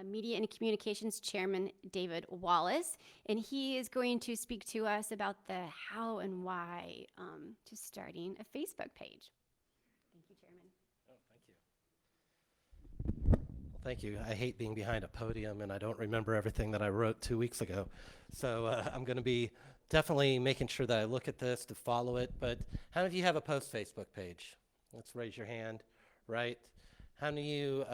Media and Communications Chairman David Wallace, and he is going to speak to us about the how and why to starting a Facebook page. Thank you, Chairman. Oh, thank you. Well, thank you. I hate being behind a podium, and I don't remember everything that I wrote 2 weeks ago. So I'm going to be definitely making sure that I look at this to follow it. But how many of you have a post Facebook page? Let's raise your hand, right? How many of you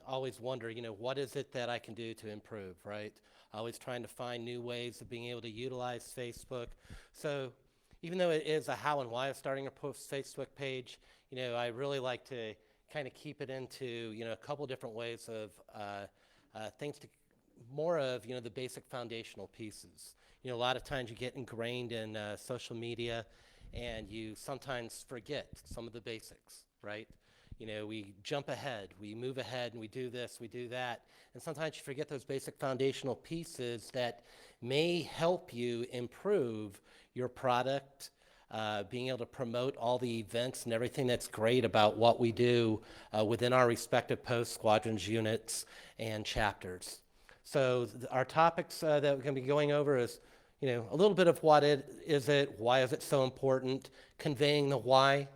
always wonder, what is it that I can do to improve, right? Always trying to find new ways of being able to utilize Facebook. So even though it is a how and why of starting a post Facebook page, I really like to kind of keep it into, a couple different ways of things to more of, the basic foundational pieces. A lot of times you get ingrained in social media and you sometimes forget some of the basics, right? We jump ahead, we move ahead, and we do this, we do that. And sometimes you forget those basic foundational pieces that may help you improve your product, being able to promote all the events and everything that's great about what we do within our respective post squadrons, units, and chapters. So our topics that we're going to be going over is, a little bit of what is it, why is it so important, conveying the why.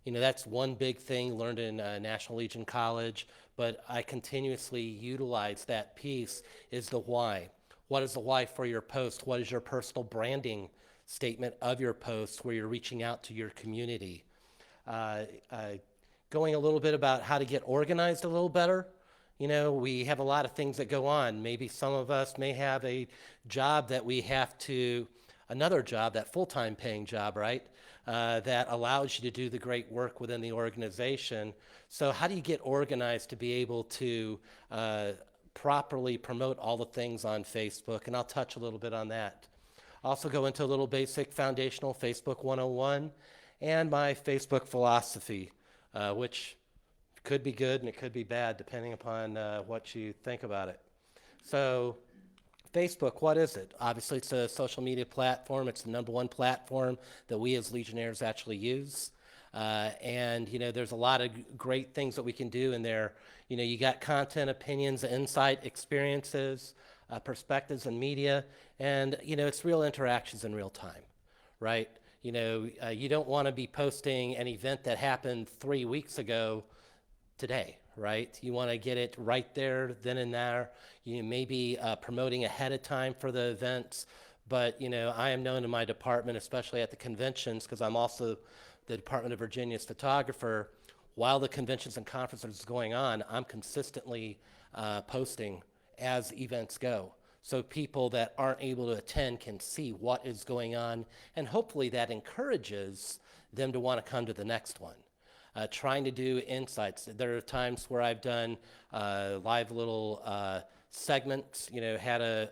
That's one big thing learned in National Legion College, but I continuously utilize that piece is the why. What is the why for your post? What is your personal branding statement of your post where you're reaching out to your community? Going a little bit about how to get organized a little better. We have a lot of things that go on. Maybe some of us may have a job that we have to, another job, that full-time paying job, right? That allows you to do the great work within the organization. So how do you get organized to be able to properly promote all the things on Facebook? And I'll touch a little bit on that. Also go into a little basic foundational Facebook 101 and my Facebook philosophy, which could be good and it could be bad depending upon what you think about it. So Facebook, what is it? Obviously, it's a social media platform. It's the #1 platform that we as Legionnaires actually use. And, there's a lot of great things that we can do in there. You got content, opinions, insight, experiences, perspectives, and media. And, it's real interactions in real time, right? You don't want to be posting an event that happened 3 weeks ago today, right? You want to get it right there, then and there. You may be promoting ahead of time for the events, but I am known in my department, especially at the conventions, because I'm also the Department of Virginia's photographer. While the conventions and conferences are going on, I'm consistently posting as events go. So people that aren't able to attend can see what is going on, and hopefully that encourages them to want to come to the next one. Trying to do insights. There are times where I've done live little segments, had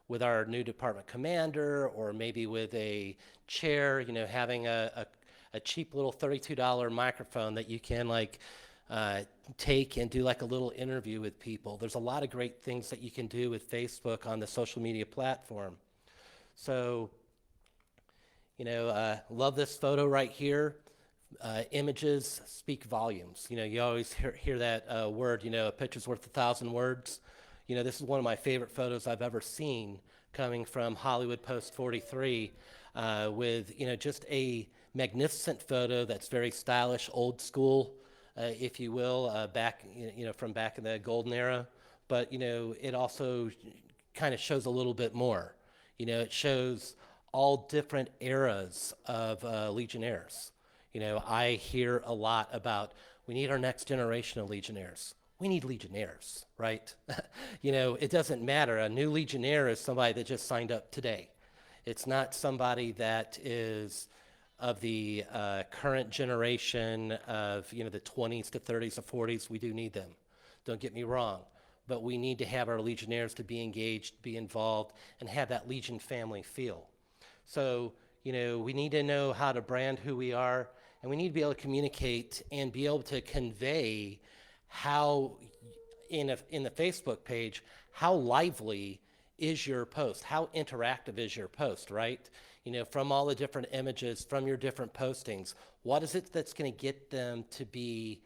with our new department commander or maybe with a chair, having a cheap little $32 microphone that you can take and do like a little interview with people. There's a lot of great things that you can do with Facebook on the social media platform. So, love this photo right here. Images speak volumes. You always hear that word, a picture's worth 1,000 words. This is one of my favorite photos I've ever seen coming from Hollywood Post 43 with, just a magnificent photo that's very stylish, old school, if you will, back, from back in the golden era. But, it also kind of shows a little bit more. It shows all different eras of Legionnaires. I hear a lot about we need our next generation of Legionnaires. We need Legionnaires, right? It doesn't matter. A new Legionnaire is somebody that just signed up today. It's not somebody that is of the current generation of, the 20s to 30s to 40s. We do need them. Don't get me wrong. But we need to have our Legionnaires to be engaged, be involved, and have that Legion family feel. So, we need to know how to brand who we are. And we need to be able to communicate and be able to convey how, in the Facebook page, how lively is your post? How interactive is your post, right? From all the different images, from your different postings, what is it that's going to get them to be,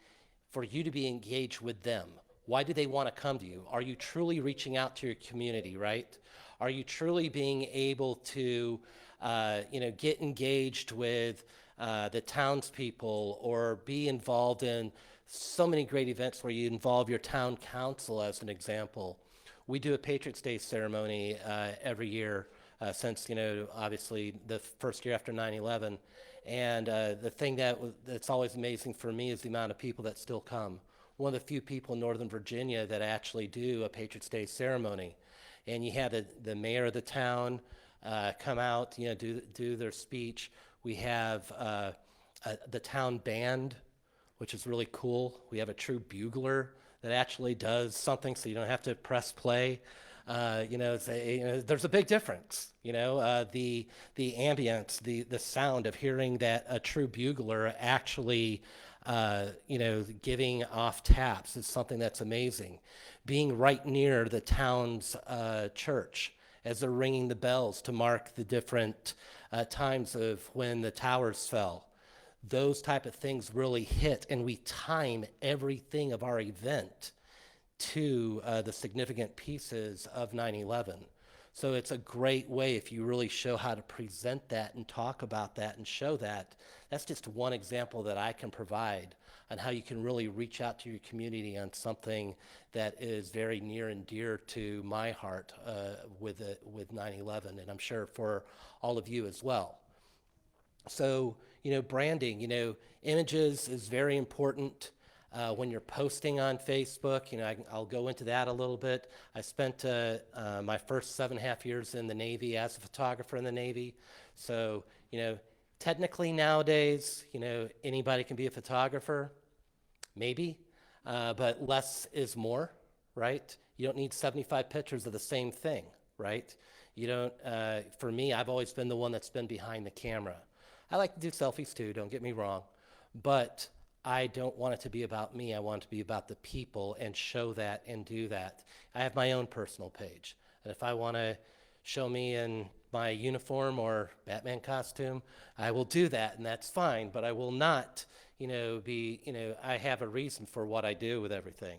for you to be engaged with them? Why do they want to come to you? Are you truly reaching out to your community, right? Are you truly being able to, get engaged with the townspeople or be involved in so many great events where you involve your town council, as an example? We do a Patriots Day ceremony every year since, obviously the first year after 9/11. And the thing that's always amazing for me is the amount of people that still come. One of the few people in Northern Virginia that actually do a Patriots Day ceremony. And you have the mayor of the town come out, do their speech. We have the town band, which is really cool. We have a true bugler that actually does something, so you don't have to press play. There's a big difference. The ambience, the sound of hearing that a true bugler actually, giving off taps is something that's amazing. Being right near the town's church as they're ringing the bells to mark the different times of when the towers fell. Those type of things really hit, and we time everything of our event to the significant pieces of 9/11. So it's a great way if you really show how to present that and talk about that and show that. That's just one example that I can provide on how you can really reach out to your community on something that is very near and dear to my heart with 9/11, and I'm sure for all of you as well. So, branding, images is very important. When you're posting on Facebook, I'll go into that a little bit. I spent my first 7.5 years in the Navy as a photographer in the Navy. So, technically nowadays, anybody can be a photographer, maybe, but less is more, right? You don't need 75 pictures of the same thing, right? You don't, for me, I've always been the one that's been behind the camera. I like to do selfies too, don't get me wrong, but I don't want it to be about me. I want it to be about the people and show that and do that. I have my own personal page, and if I want to show me in my uniform or Batman costume, I will do that, and that's fine, but I will not, I have a reason for what I do with everything.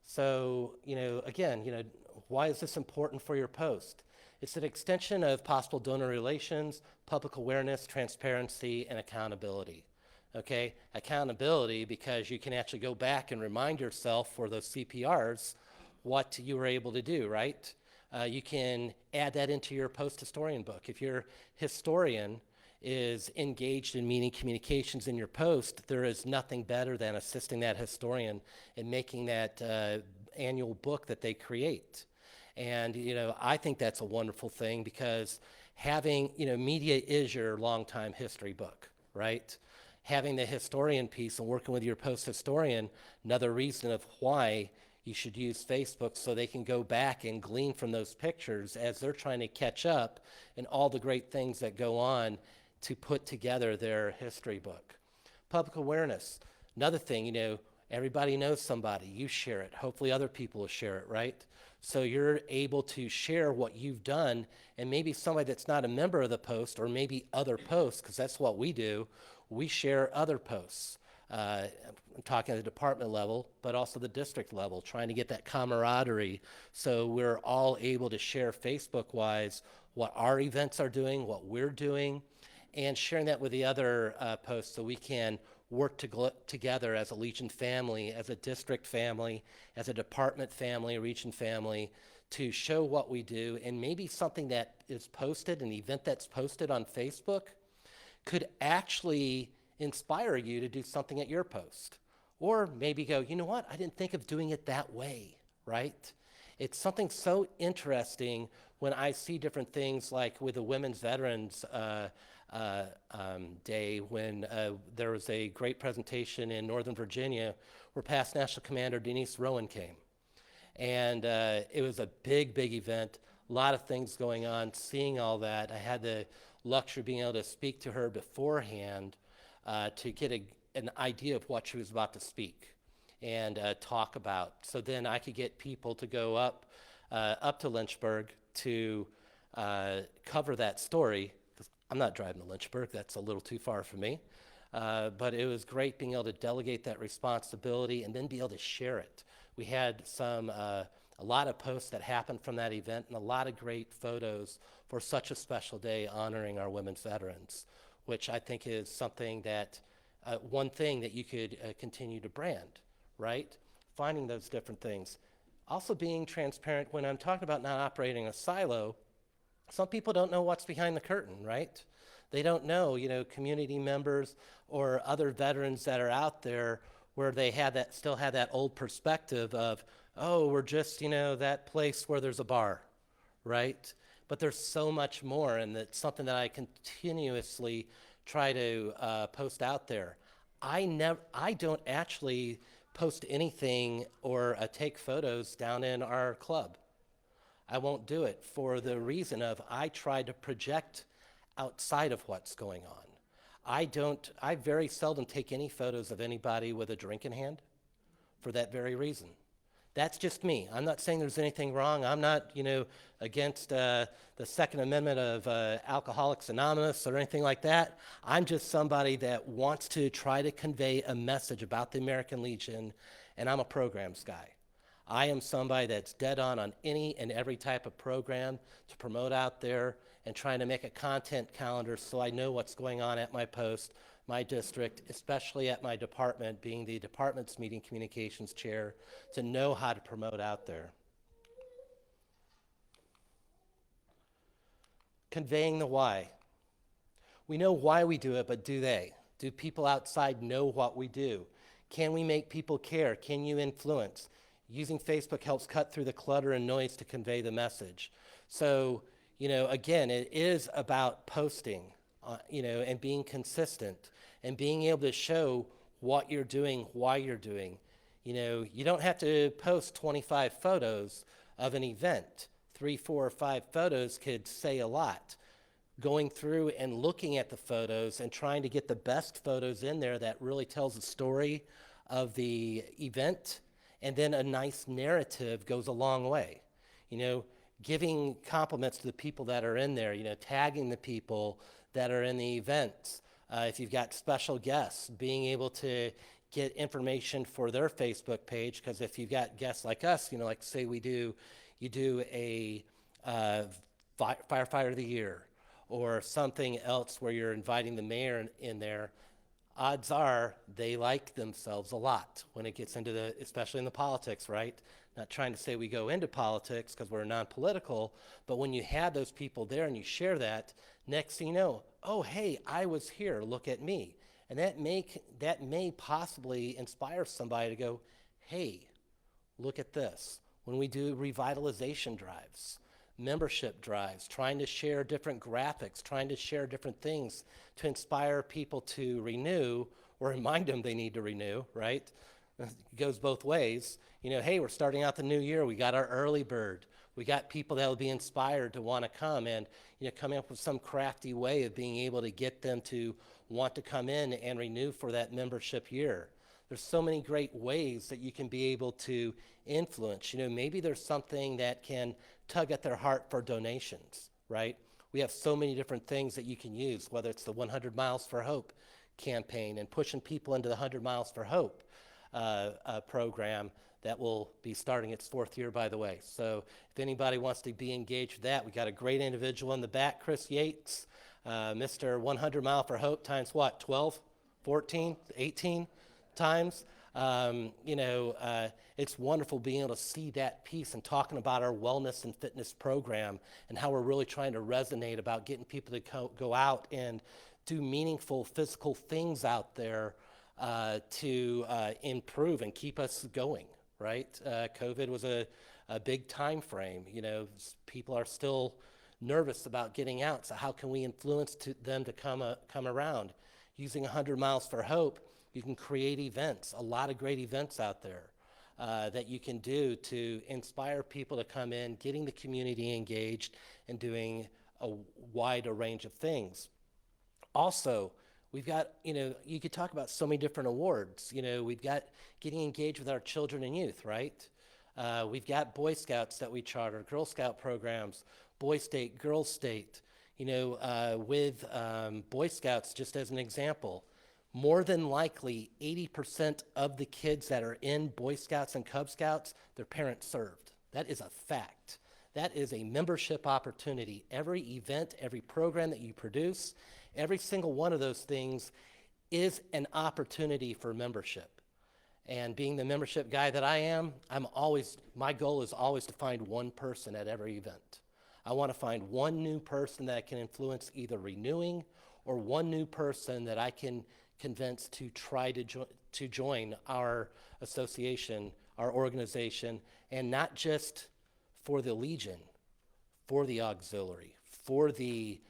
So, again, why is this important for your post? It's an extension of possible donor relations, public awareness, transparency, and accountability. Okay, accountability because you can actually go back and remind yourself for those CPRs what you were able to do, right? You can add that into your post-historian book. If your historian is engaged in meaning communications in your post, there is nothing better than assisting that historian in making that annual book that they create. And, I think that's a wonderful thing because having, media is your longtime history book, right? Having the historian piece and working with your post-historian, another reason of why you should use Facebook so they can go back and glean from those pictures as they're trying to catch up and all the great things that go on to put together their history book. Public awareness, another thing, everybody knows somebody. You share it. Hopefully other people will share it, right? So you're able to share what you've done, and maybe somebody that's not a member of the post or maybe other posts, because that's what we do. We share other posts. I'm talking at the department level, but also the district level, trying to get that camaraderie so we're all able to share Facebook-wise what our events are doing, what we're doing, and sharing that with the other posts so we can work together as a Legion family, as a district family, as a department family, a region family, to show what we do. And maybe something that is posted, an event that's posted on Facebook, could actually inspire you to do something at your post. Or maybe go, you know what, I didn't think of doing it that way, right? It's something so interesting when I see different things like with the Women's Veterans Day, when there was a great presentation in Northern Virginia where past National Commander Denise Rowan came. And it was a big, big event, a lot of things going on, seeing all that. I had the luxury of being able to speak to her beforehand to get an idea of what she was about to speak and talk about. So then I could get people to go up to Lynchburg to cover that story. I'm not driving to Lynchburg, that's a little too far for me. But it was great being able to delegate that responsibility and then be able to share it We had a lot of posts that happened from that event and a lot of great photos for such a special day honoring our women's veterans, which I think is something that, one thing that you could continue to brand, right? Finding those different things. Also being transparent when I'm talking about not operating a silo, some people don't know what's behind the curtain, right? They don't know, community members or other veterans that are out there where they still have that old perspective of, oh, we're just, that place where there's a bar, right? But there's so much more, and it's something that I continuously try to post out there. I don't actually post anything or take photos down in our club. I won't do it for the reason of I try to project outside of what's going on. I very seldom take any photos of anybody with a drink in hand for that very reason. That's just me. I'm not saying there's anything wrong. I'm not, against the Second Amendment of Alcoholics Anonymous or anything like that. I'm just somebody that wants to try to convey a message about the American Legion, and I'm a programs guy. I am somebody that's dead on any and every type of program to promote out there and trying to make a content calendar so I know what's going on at my post, my district, especially at my department, being the department's meeting communications chair, to know how to promote out there. Conveying the why. We know why we do it, but do they? Do people outside know what we do? Can we make people care? Can you influence? Using Facebook helps cut through the clutter and noise to convey the message. So, again, it is about posting, and being consistent and being able to show what you're doing, why you're doing. You don't have to post 25 photos of an event. 3, 4, or 5 photos could say a lot. Going through and looking at the photos and trying to get the best photos in there that really tells the story of the event, and then a nice narrative goes a long way. Giving compliments to the people that are in there, tagging the people that are in the events. If you've got special guests, being able to get information for their Facebook page, because if you've got guests like us, like say you do a firefighter of the year or something else where you're inviting the mayor in there, odds are they like themselves a lot when it gets into especially in the politics, right? Not trying to say we go into politics because we're non-political, but when you have those people there and you share that, next thing you know, oh, hey, I was here, look at me. And that may possibly inspire somebody to go, hey, look at this. When we do revitalization drives, membership drives, trying to share different graphics, trying to share different things to inspire people to renew or remind them they need to renew, right? It goes both ways. Hey, we're starting out the new year. We got our early bird. We got people that will be inspired to want to come and, come up with some crafty way of being able to get them to want to come in and renew for that membership year. There's so many great ways that you can be able to influence. Maybe there's something that can tug at their heart for donations, right? We have so many different things that you can use, whether it's the 100 Miles for Hope campaign and pushing people into the 100 Miles for Hope program that will be starting its 4th year, by the way. So if anybody wants to be engaged with that, we got a great individual in the back, Chris Yates, Mr. 100 Mile for Hope times what, 12, 14, 18 times? It's wonderful being able to see that piece and talking about our wellness and fitness program and how we're really trying to resonate about getting people to go out and do meaningful physical things out there to improve and keep us going, right? COVID was a big time frame. People are still nervous about getting out, so how can we influence them to come around? Using 100 Miles for Hope, you can create events, a lot of great events out there that you can do to inspire people to come in, getting the community engaged, and doing a wide range of things. Also, we've got, you could talk about so many different awards. We've got getting engaged with our children and youth, right? We've got Boy Scouts that we charter, Girl Scout programs, Boy State, Girl State. With Boy Scouts, just as an example, more than likely 80% of the kids that are in Boy Scouts and Cub Scouts, their parents served. That is a fact. That is a membership opportunity. Every event, every program that you produce, every single one of those things is an opportunity for membership. And being the membership guy that I am, my goal is always to find one person at every event. I want to find one new person that I can influence either renewing or one new person that I can convince to try to join our association, our organization, and not just for the Legion, for the auxiliary, for the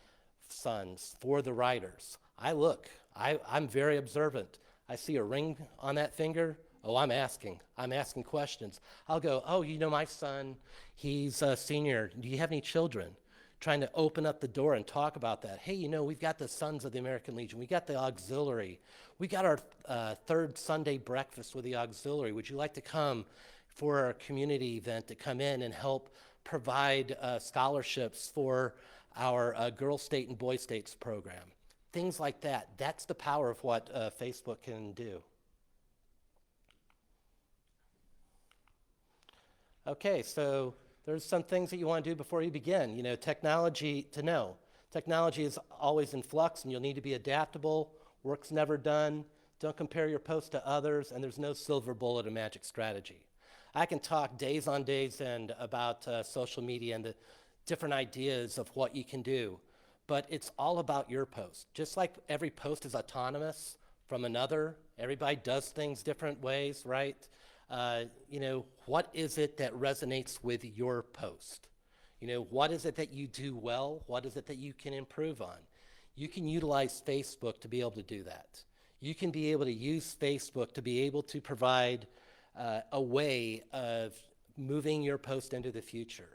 sons, for the riders. I'm very observant. I see a ring on that finger. Oh, I'm asking questions. I'll go, oh, my son, he's a senior. Do you have any children? Trying to open up the door and talk about that. Hey, we've got the Sons of the American Legion. We got the auxiliary. We got our third Sunday breakfast with the auxiliary. Would you like to come for our community event to come in and help provide scholarships for our Girl State and Boy States program? Things like that. That's the power of what Facebook can do. Okay, so there's some things that you want to do before you begin. Technology is always in flux, and you'll need to be adaptable. Work's never done. Don't compare your post to others, and there's no silver bullet or magic strategy. I can talk days on days end about social media and the different ideas of what you can do, but it's all about your post. Just like every post is autonomous from another, everybody does things different ways, right? What is it that resonates with your post? What is it that you do well? What is it that you can improve on? You can utilize Facebook to be able to do that. You can be able to use Facebook to be able to provide a way of moving your post into the future.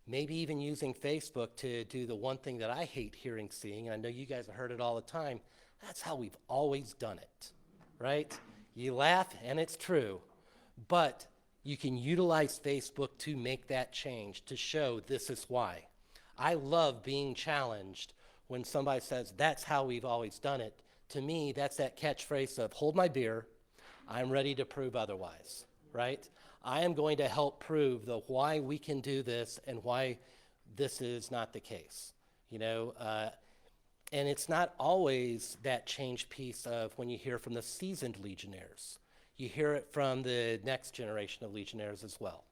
Maybe even using Facebook to do the one thing that I hate seeing, and I know you guys have heard it all the time, that's how we've always done it, right? You laugh, and it's true. But you can utilize Facebook to make that change, to show this is why. I love being challenged when somebody says, that's how we've always done it. To me, that's that catchphrase of, hold my beer, I'm ready to prove otherwise, right? I am going to help prove the why we can do this and why this is not the case, and it's not always that change piece of when you hear from the seasoned Legionnaires. You hear it from the next generation of Legionnaires as well,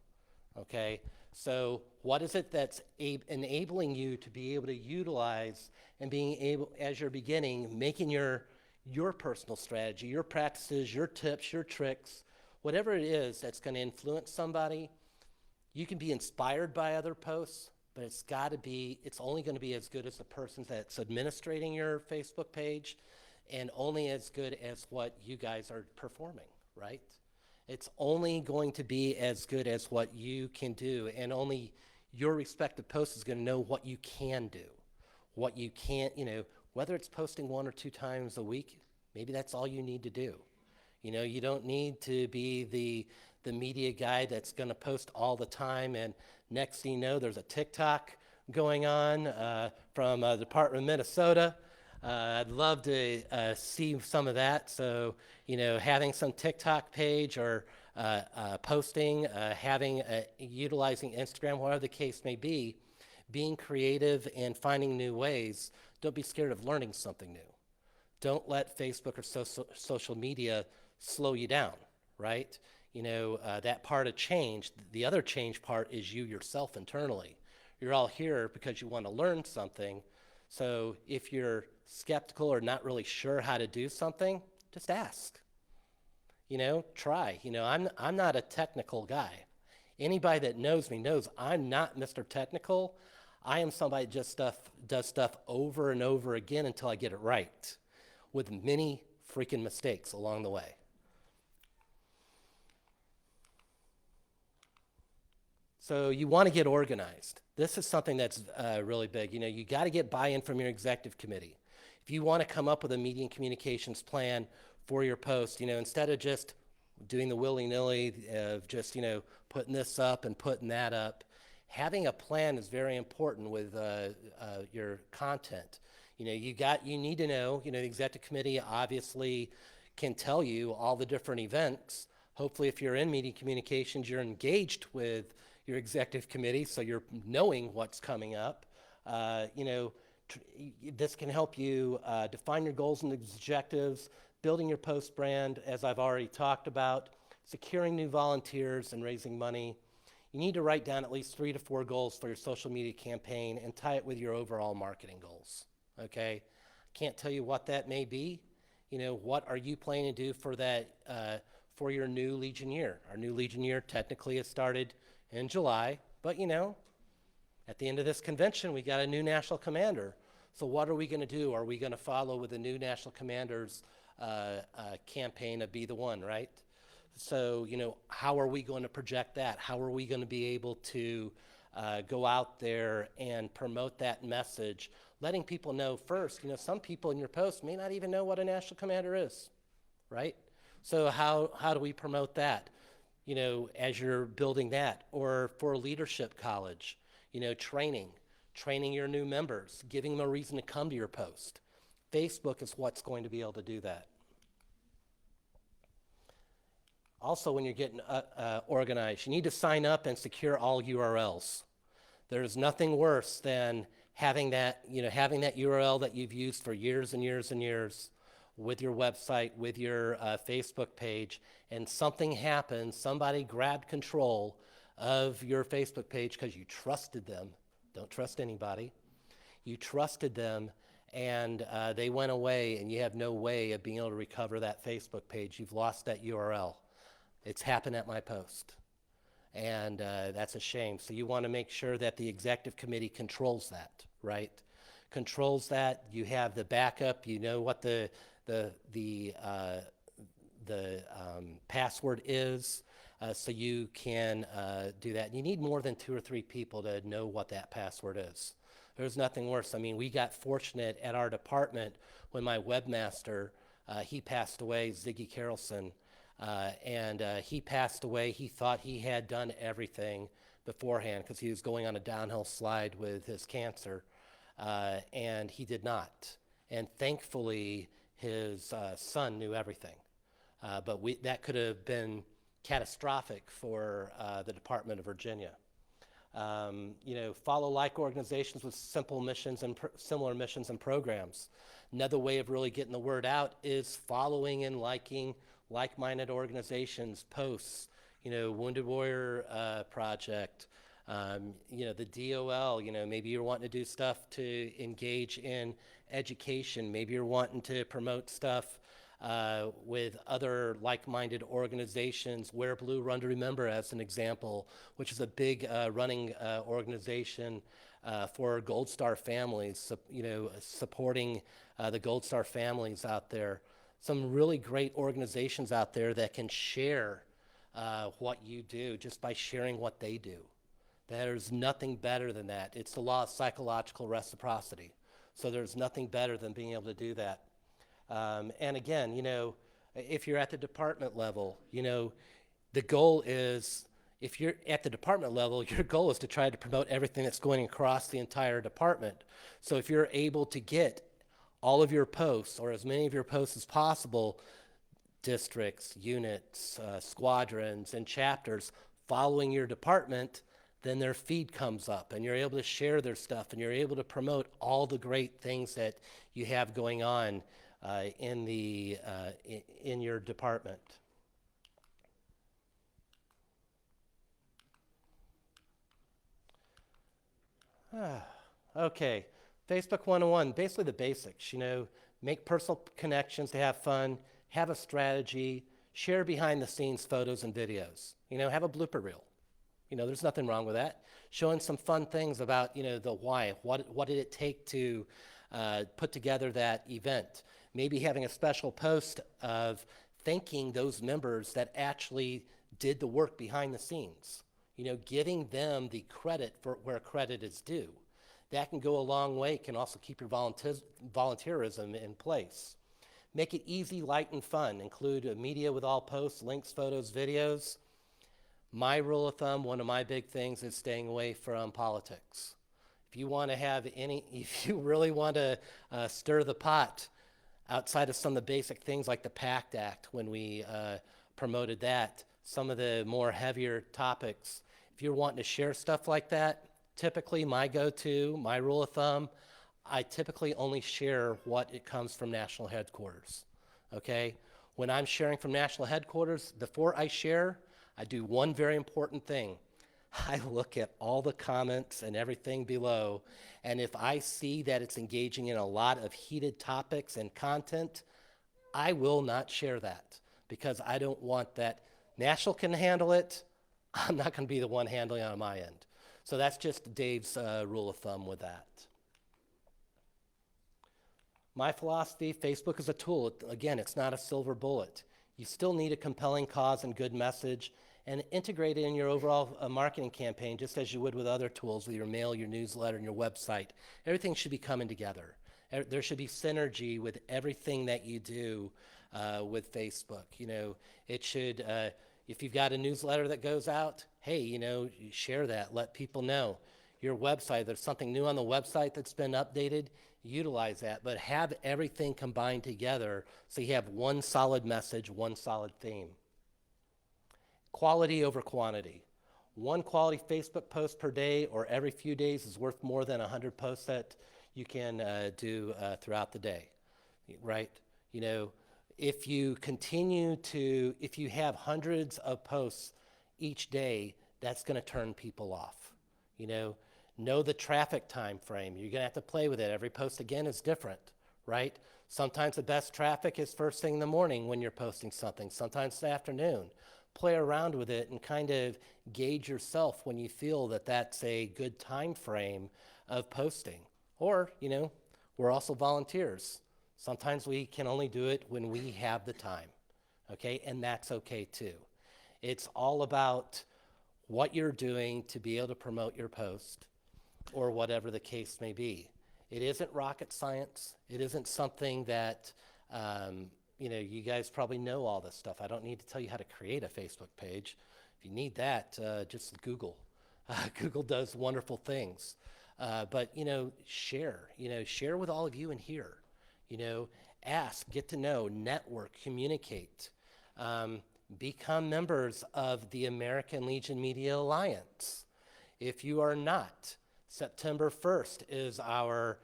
okay? So what is it that's enabling you to be able to utilize and being able, as you're beginning, making your personal strategy, your practices, your tips, your tricks, whatever it is that's going to influence somebody. You can be inspired by other posts, but it's only going to be as good as the person that's administrating your Facebook page and only as good as what you guys are performing. Right? It's only going to be as good as what you can do, and only your respective post is going to know what you can do, what you can't, whether it's posting 1 or 2 times a week, maybe that's all you need to do. You don't need to be the media guy that's going to post all the time, and next thing you know, there's a TikTok going on from the Department of Minnesota. I'd love to see some of that. So, having some TikTok page or posting, utilizing Instagram, whatever the case may be, being creative and finding new ways. Don't be scared of learning something new. Don't let Facebook or social media slow you down, right? That part of change, the other change part is you yourself internally. You're all here because you want to learn something. So if you're skeptical or not really sure how to do something, just ask. Try. I'm not a technical guy. Anybody that knows me knows I'm not Mr. Technical. I am somebody that just does stuff over and over again until I get it right, with many freaking mistakes along the way. So you want to get organized. This is something that's really big. You got to get buy-in from your executive committee. If you want to come up with a media and communications plan for your post, instead of just doing the willy-nilly of just, putting this up and putting that up, having a plan is very important with your content. You need to know, the executive committee obviously can tell you all the different events. Hopefully, if you're in media communications, you're engaged with your executive committee, so you're knowing what's coming up. This can help you define your goals and objectives, building your post brand, as I've already talked about, securing new volunteers and raising money. You need to write down at least 3 to 4 goals for your social media campaign and tie it with your overall marketing goals, okay? Can't tell you what that may be. What are you planning to do for that, for your new Legion year? Our new Legion year technically has started in July, but at the end of this convention, we got a new national commander. So what are we going to do? Are we going to follow with the new national commander's campaign of Be the One, right? So, how are we going to project that? How are we going to be able to go out there and promote that message, letting people know first, some people in your post may not even know what a national commander is, right? So how do we promote that, as you're building that? Or for a leadership college, training your new members, giving them a reason to come to your post. Facebook is what's going to be able to do that. Also, when you're getting organized, you need to sign up and secure all URLs. There's nothing worse than having that URL that you've used for years and years and years with your website, with your Facebook page, and something happened, somebody grabbed control of your Facebook page because you trusted them. Don't trust anybody. You trusted them, and they went away, and you have no way of being able to recover that Facebook page. You've lost that URL. It's happened at my post, and that's a shame. So you want to make sure that the executive committee controls that, right? Controls that. You have the backup. You know what the password is, so you can do that. You need more than 2 or 3 people to know what that password is. There's nothing worse. I mean, we got fortunate at our department when my webmaster, he passed away, Ziggy Carlson, and he passed away. He thought he had done everything beforehand because he was going on a downhill slide with his cancer, and he did not. And thankfully, his son knew everything. But that could have been catastrophic for the Department of Virginia. Follow like organizations with simple missions and similar missions and programs. Another way of really getting the word out is following and liking like-minded organizations, posts, Wounded Warrior Project, the DOL, maybe you're wanting to do stuff to engage in education. Maybe you're wanting to promote stuff with other like-minded organizations. Wear Blue, Run to Remember, as an example, which is a big running organization for Gold Star families, supporting the Gold Star families out there. Some really great organizations out there that can share what you do just by sharing what they do. There's nothing better than that. It's the law of psychological reciprocity. So there's nothing better than being able to do that. And again, if you're at the department level, the goal is, if you're at the department level, your goal is to try to promote everything that's going across the entire department. So if you're able to get all of your posts, or as many of your posts as possible, districts, units, squadrons, and chapters following your department, then their feed comes up and you're able to share their stuff and you're able to promote all the great things that you have going on in your department. Okay, Facebook 101, basically the basics, make personal connections to have fun, have a strategy, share behind the scenes photos and videos, have a blooper reel. There's nothing wrong with that. Showing some fun things about, the why, what did it take to put together that event. Maybe having a special post of thanking those members that actually did the work behind the scenes, giving them the credit for where credit is due. That can go a long way, can also keep your volunteerism in place. Make it easy, light, and fun. Include media with all posts, links, photos, videos. My rule of thumb, one of my big things is staying away from politics. If you want to have any, if you really want to stir the pot outside of some of the basic things like the PACT Act, when we promoted that, some of the more heavier topics, if you're wanting to share stuff like that, typically my go-to, my rule of thumb, I typically only share what it comes from national headquarters, okay? When I'm sharing from national headquarters, before I share, I do one very important thing. I look at all the comments and everything below, and if I see that it's engaging in a lot of heated topics and content, I will not share that because I don't want that. National can handle it. I'm not going to be the one handling it on my end. So that's just Dave's rule of thumb with that. My philosophy, Facebook is a tool. Again, it's not a silver bullet. You still need a compelling cause and good message, and integrate it in your overall marketing campaign just as you would with other tools, with your mail, your newsletter, and your website. Everything should be coming together. There should be synergy with everything that you do with Facebook. You know, it should, if you've got a newsletter that goes out, hey, you know, you share that, let people know. Your website, there's something new on the website that's been updated, utilize that, but have everything combined together so you have one solid message, one solid theme. Quality over quantity. One quality Facebook post per day or every few days is worth more than 100 posts that you can do throughout the day, right? You know, if you have hundreds of posts each day, that's going to turn people off. You know the traffic time frame. You're going to have to play with it. Every post, again, is different, right? Sometimes the best traffic is first thing in the morning when you're posting something. Sometimes it's the afternoon. Play around with it and kind of gauge yourself when you feel that that's a good time frame of posting. Or, you know, we're also volunteers. Sometimes we can only do it when we have the time, okay? And that's okay too. It's all about what you're doing to be able to promote your post or whatever the case may be. It isn't rocket science. It isn't something that, you know, you guys probably know all this stuff. I don't need to tell you how to create a Facebook page. If you need that, just Google. Google does wonderful things. But, you know, share with all of you in here. You know, ask, get to know, network, communicate. Become members of the American Legion Media Alliance. If you are not, September 1st is our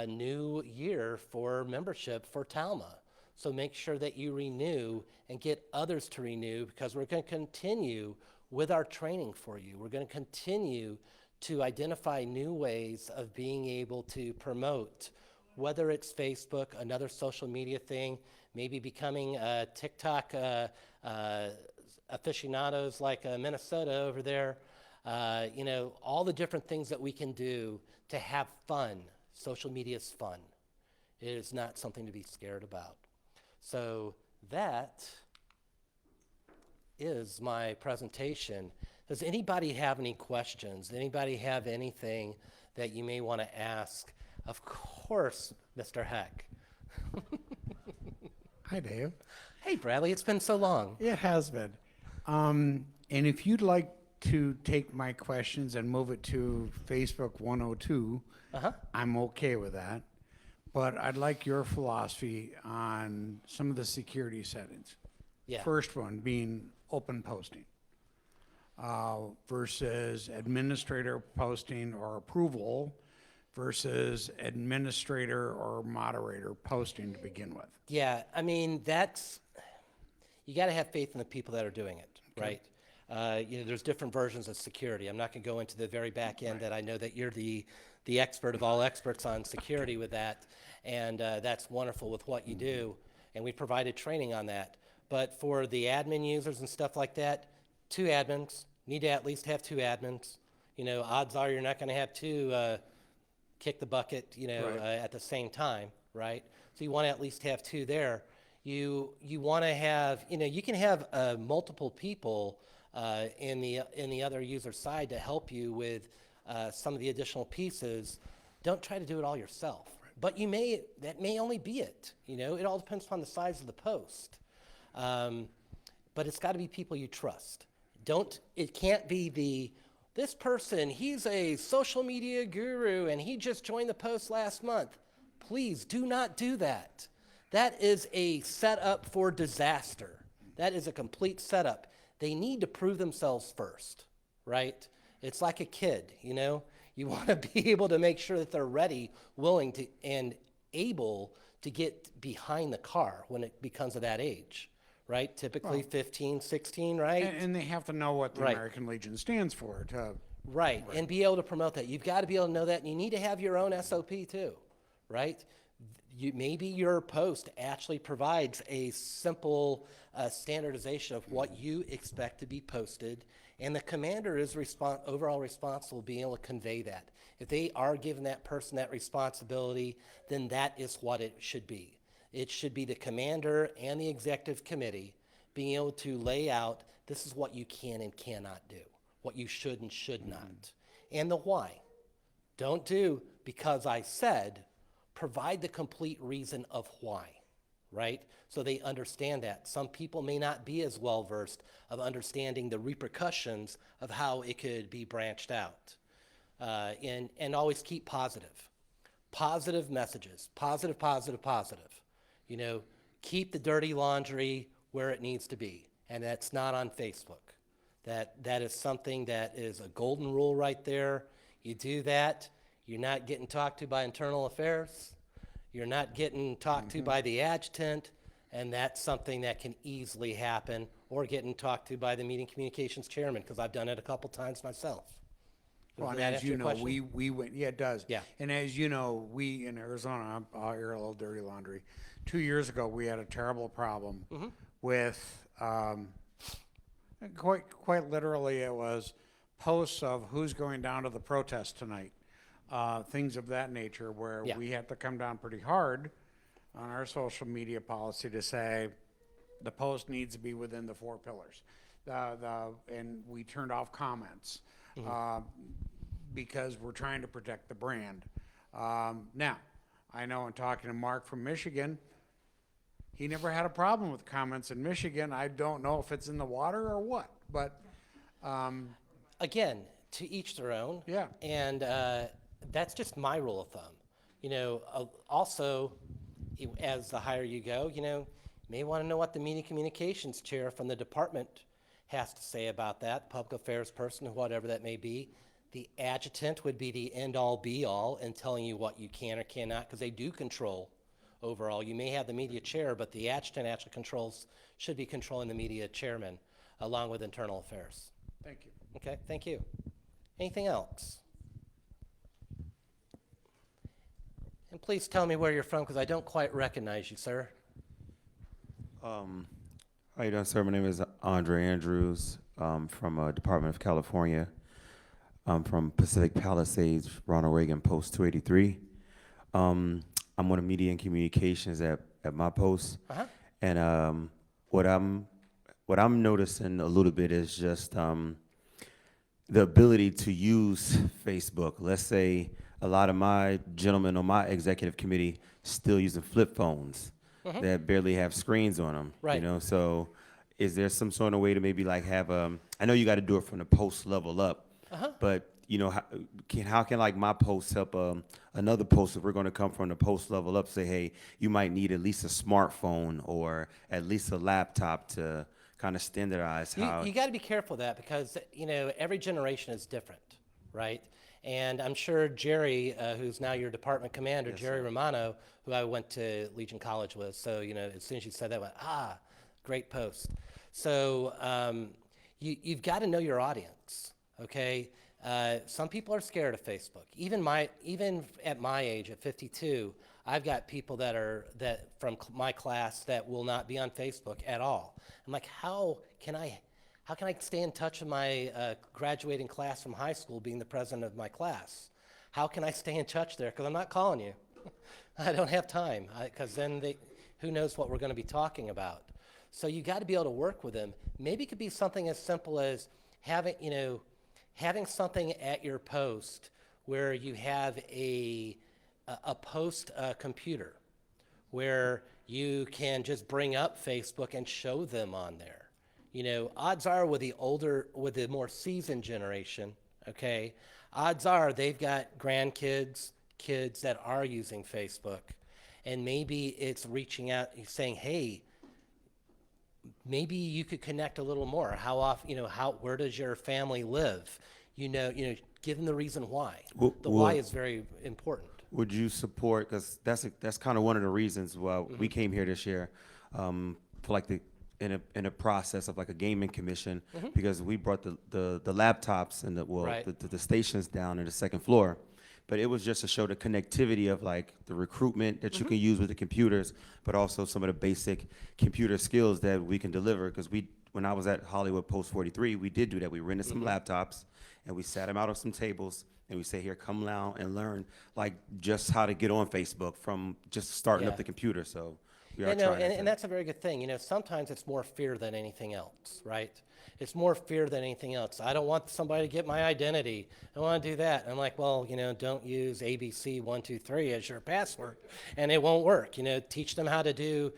new year for membership for TALMA. So make sure that you renew and get others to renew, because we're going to continue with our training for you. We're going to continue to identify new ways of being able to promote, whether it's Facebook, another social media thing, maybe becoming TikTok aficionados like Minnesota over there. You know, all the different things that we can do to have fun. Social media is fun. It is not something to be scared about. So that is my presentation. Does anybody have any questions? Anybody have anything that you may want to ask? Of course, Mr. Heck. Hi, Dave. Hey, Bradley, it's been so long. It has been. And if you'd like to take my questions and move it to Facebook 102, I'm okay with that. But I'd like your philosophy on some of the security settings. Yeah. First one being open posting versus administrator posting or approval versus administrator or moderator posting to begin with. Yeah, I mean, you got to have faith in the people that are doing it, right? You know, there's different versions of security. I'm not going to go into the very back end that I know that you're the expert of all experts on security with that, and that's wonderful with what you do, and we provided training on that. But for the admin users and stuff like that, 2 admins, need to at least have 2 admins. You know, odds are you're not going to have 2 kick the bucket, you know, at the same time, right? So you want to at least have 2 there. You want to have, you know, you can have multiple people in the other user side to help you with some of the additional pieces. Don't try to do it all yourself. But that may only be it. You know, it all depends upon the size of the post. But it's got to be people you trust. It can't be the this person, he's a social media guru and he just joined the post last month. Please do not do that. That is a setup for disaster. That is a complete setup. They need to prove themselves first, right? It's like a kid, you know? You want to be able to make sure that they're ready, willing to, and able to get behind the car when it becomes of that age, right? Typically 15, 16, right? And they have to know what the Right. American Legion stands for. Right, and be able to promote that. You've got to be able to know that, and you need to have your own SOP too, right? Maybe your post actually provides a simple standardization of what you expect to be posted, and the commander is overall responsible being able to convey that. If they are giving that person that responsibility, then that is what it should be. It should be the commander and the executive committee being able to lay out, this is what you can and cannot do, what you should and should not, and the why. Don't do because I said, provide the complete reason of why, right? So they understand that. Some people may not be as well versed of understanding the repercussions of how it could be branched out. And always keep positive. Positive messages, positive, positive, positive. You know, keep the dirty laundry where it needs to be, and that's not on Facebook. That is something that is a golden rule right there. You do that, you're not getting talked to by internal affairs, you're not getting talked to by the adjutant, and that's something that can easily happen, or getting talked to by the meeting communications chairman, because I've done it a couple times myself. Well, Does and that as answer you your know, question? we went, yeah, it does. Yeah. And as you know, we in Arizona, I'll air a little dirty laundry. 2 years ago, we had a terrible problem with, quite literally, it was posts of who's going down to the protest tonight. Things of that nature where Yeah. we had to come down pretty hard on our social media policy to say the post needs to be within the 4 pillars. And we turned off comments because we're trying to protect the brand. Now, I know in talking to Mark from Michigan, he never had a problem with comments in Michigan. I don't know if it's in the water or what, but Again, to each their own. Yeah. And that's just my rule of thumb. You know, also, as the higher you go, you know, you may want to know what the media communications chair from the department has to say about that, public affairs person, whatever that may be. The adjutant would be the end-all, be-all in telling you what you can or cannot, because they do control overall. You may have the media chair, but the adjutant actually should be controlling the media chairman, along with internal affairs. thank you. Okay, thank you. Anything else? And please tell me where you're from, because I don't quite recognize you, sir. How you doing, sir? My name is Andre Andrews from Department of California. I'm from Pacific Palisades, Ronald Reagan Post 283. I'm one of media and communications at my post. Uh-huh. And what I'm noticing a little bit is just the ability to use Facebook. Let's say a lot of my gentlemen on my executive committee still using flip phones that barely have screens on them. Right. You know, so is there some sort of way to maybe like have I know you got to do it from the post level up, but you know, how can like my post help another post if we're going to come from the post level up? Say, hey, you might need at least a smartphone or at least a laptop to kind of standardize how. You got to be careful of that, because, you know, every generation is different, right? And I'm sure Jerry, who's now your department commander, Jerry Romano, who I went to Legion College with, so, you know, as soon as you said that, I went, great post. So you've got to know your audience, okay? Some people are scared of Facebook. Even at my age, at 52, I've got people that from my class that will not be on Facebook at all. I'm like, how can I stay in touch with my graduating class from high school, being the president of my class? How can I stay in touch there? Because I'm not calling you. I don't have time, because then who knows what we're going to be talking about. So you got to be able to work with them. Maybe it could be something as simple as having something at your post where you have a post computer where you can just bring up Facebook and show them on there. You know, odds are with the more seasoned generation, okay, odds are they've got grandkids, kids that are using Facebook. And maybe it's reaching out and saying, hey, maybe you could connect a little more. How often, where does your family live? Give them the reason why. The why is very important. Would you support, because that's kind of one of the reasons why we came here this year, for like in a process of like a gaming commission, because we brought the laptops and the stations down in the second floor. But it was just to show the connectivity of like the recruitment that you can use with the computers, but also some of the basic computer skills that we can deliver. Because when I was at Hollywood Post 43, we did do that. We rented some laptops and we sat them out on some tables and we say, here, come now and learn like just how to get on Facebook from just starting up the computer. So we are trying and that's a very good thing. Sometimes it's more fear than anything else, right? It's more fear than anything else. I don't want somebody to get my identity. I want to do that. I'm like, well, don't use ABC123 as your password, and it won't work. Teach them how to do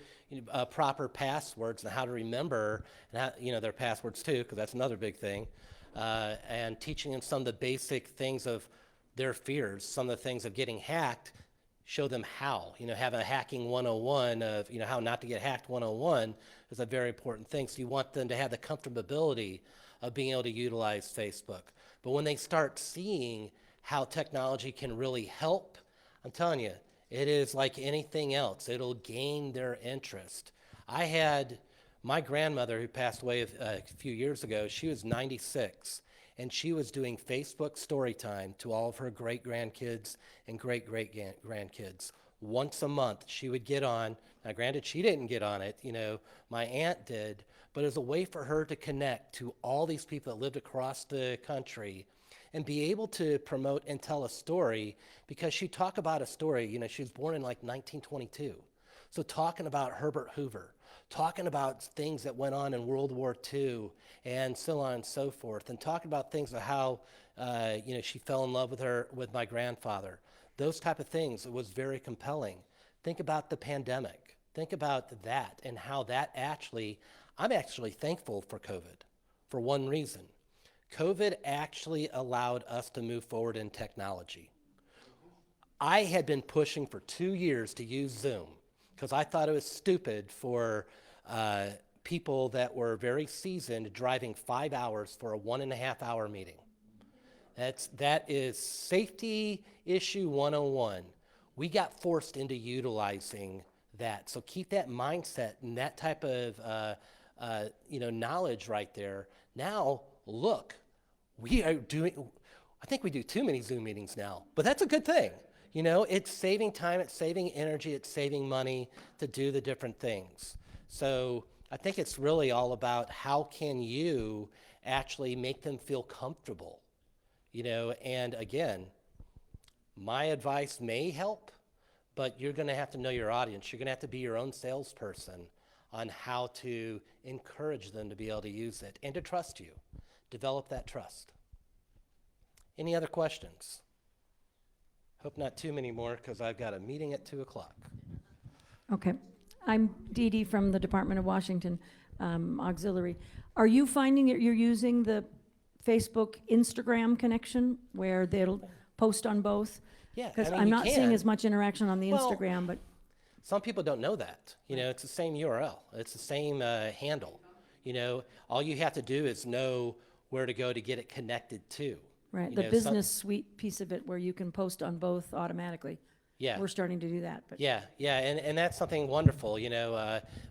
proper passwords and how to remember and how, their passwords too, because that's another big thing. And teaching them some of the basic things of their fears, some of the things of getting hacked. Show them how, have a hacking 101 of, how not to get hacked 101 is a very important thing. So you want them to have the comfortability of being able to utilize Facebook. But when they start seeing how technology can really help, I'm telling you, it is like anything else. It'll gain their interest. I had my grandmother who passed away a few years ago, she was 96. And she was doing Facebook story time to all of her great-grandkids and great-great-grandkids. Once a month, she would get on. Now, granted, she didn't get on it. My aunt did. But it was a way for her to connect to all these people that lived across the country and be able to promote and tell a story, because she'd talk about a story. She was born in like 1922. So talking about Herbert Hoover, talking about things that went on in World War II and so on and so forth, and talking about things of how, she fell in love with my grandfather. Those type of things, it was very compelling. Think about the pandemic. Think about that and how that I'm actually thankful for COVID for one reason. COVID actually allowed us to move forward in technology. I had been pushing for 2 years to use Zoom because I thought it was stupid for people that were very seasoned driving 5 hours for a 1.5 hour meeting. That is safety issue 101. We got forced into utilizing that. So keep that mindset and that type of knowledge right there. Now, look, I think we do too many Zoom meetings now, but that's a good thing. It's saving time, it's saving energy, it's saving money to do the different things. So I think it's really all about how can you actually make them feel comfortable, and again, my advice may help, but you're going to have to know your audience. You're going to have to be your own salesperson on how to encourage them to be able to use it and to trust you. Develop that trust. Any other questions? Hope not too many more, because I've got a meeting at 2:00. Okay. I'm Dede from the Department of Washington Auxiliary. Are you finding that you're using the Facebook Instagram connection where they'll post on both? Yeah, Because I mean, I'm you not seeing can. as much interaction on the Well, Instagram, but Some people don't know that. It's the same URL. It's the same handle. All you have to do is know where to go to get it connected to. right, You the know, some- business suite piece of it where you can post on both automatically. Yeah. We're starting to do that, but Yeah, and that's something wonderful,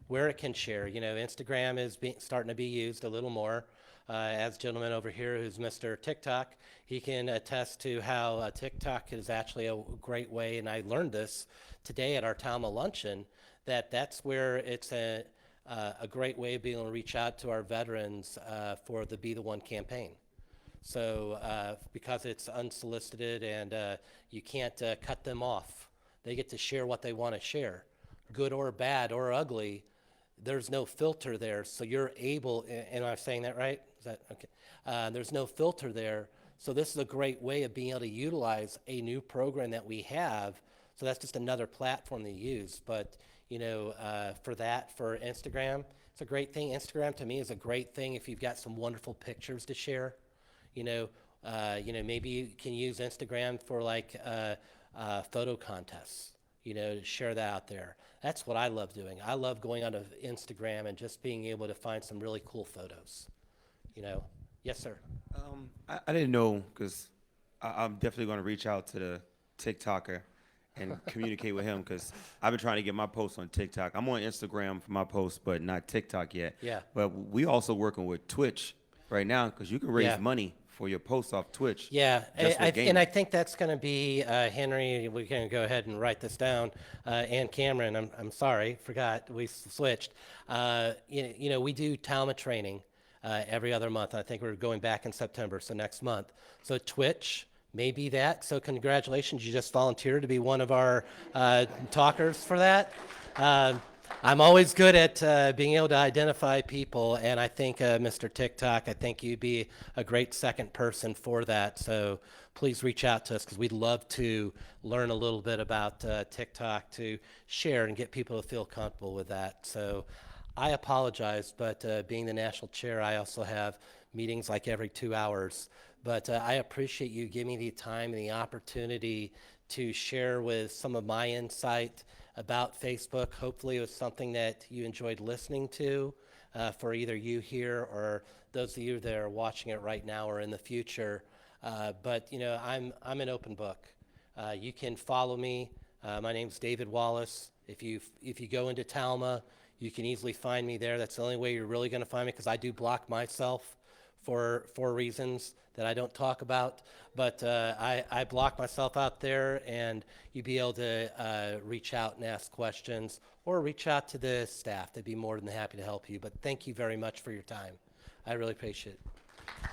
where it can share. Instagram is starting to be used a little more. As gentleman over here who's Mr. TikTok, he can attest to how TikTok is actually a great way, and I learned this today at our TALMA luncheon, that's where it's a great way of being able to reach out to our veterans for the Be the One campaign. So because it's unsolicited and you can't cut them off, they get to share what they want to share, good or bad or ugly. There's no filter there, so you're able. Am I saying that right? Is that okay? There's no filter there, so this is a great way of being able to utilize a new program that we have. So that's just another platform to use. But for Instagram, it's a great thing. Instagram to me is a great thing if you've got some wonderful pictures to share. Maybe you can use Instagram for like photo contests, to share that out there. That's what I love doing. I love going onto Instagram and just being able to find some really cool photos. Yes, sir. I didn't know because I'm definitely going to reach out to the TikToker and communicate with him because I've been trying to get my posts on TikTok. I'm on Instagram for my posts, but not TikTok yet. Yeah. But we also working with Twitch right now because you can raise Yeah. money for your posts off Twitch. Yeah, just with gaming. and I think that's going to be Henry. We can go ahead and write this down. And Cameron, I'm sorry, forgot we switched. We do TALMA training every other month. I think we're going back in September, so next month. So Twitch may be that. So congratulations, you just volunteered to be one of our talkers for that. I'm always good at being able to identify people, and I think Mr. TikTok, I think you'd be a great second person for that. So please reach out to us because we'd love to learn a little bit about TikTok to share and get people to feel comfortable with that. So I apologize, but being the national chair, I also have meetings like every 2 hours. But I appreciate you giving me the time and the opportunity to share with some of my insight about Facebook. Hopefully it was something that you enjoyed listening to for either you here or those of you that are watching it right now or in the future. But I'm an open book. You can follow me. My name's David Wallace. If you go into TALMA, you can easily find me there. That's the only way you're really going to find me because I do block myself for reasons that I don't talk about. But I block myself out there, and you'd be able to reach out and ask questions or reach out to the staff. They'd be more than happy to help you. But thank you very much for your time. I really appreciate it.